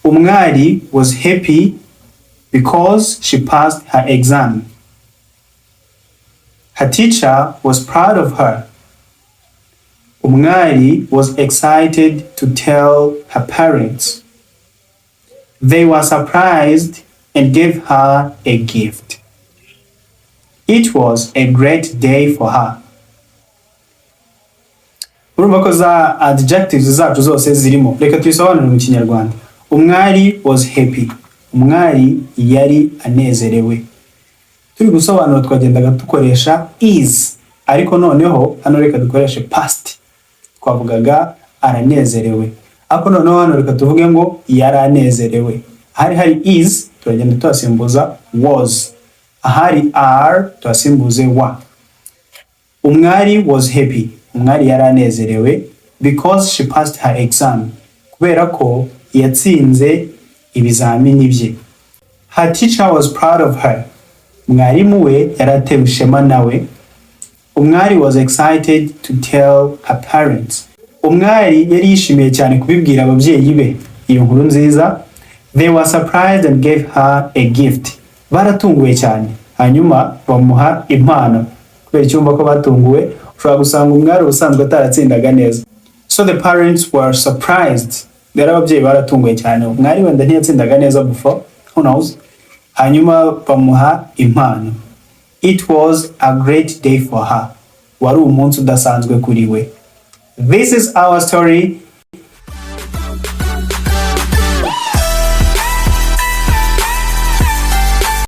Umwari was happy because she passed her exam. Her teacher was proud of her. Umwari was excited to tell her parents. They were surprised and gave her a gift. It was a great day for her. Urumva ko za adjectives zacu zose zirimo. Reka tubisobanure mu Kinyarwanda. Umwari was happy. Umwari yari anezerewe. Turi gusobanura twagendaga dukoresha is, ariko noneho hano reka dukoreshe past. Twavugaga aranezerewe. Ariko noneho hano reka tuvuge ngo yaranezerewe. Hari is turagenda tuhasimbuza was. Ahari are tuhasimbuze wa. Umwari was happy. Umwari yaranezerewe because she passed her exam. Kubera ko yatsinze ibizamini bye. Her teacher was proud of her. Mwarimu we yaratewe ishema nawe. Umwari was excited to tell her parents. Umwari yari yishimiye cyane kubibwira ababyeyi be iyo nkuru nziza. They were surprised and gave her a gift. Baratunguwe cyane, hanyuma bamuha impano. Kubera icyumba ko batunguwe, ushobora gusanga umwari ubusanzwe ataratsindaga neza. So the parents were surprised. Rero ababyeyi baratunguwe cyane. Umwari wenda ntiyatsindaga neza before, who knows? Hanyuma bamuha impano. It was a great day for her. Wari umunsi udasanzwe kuri we. This is our story.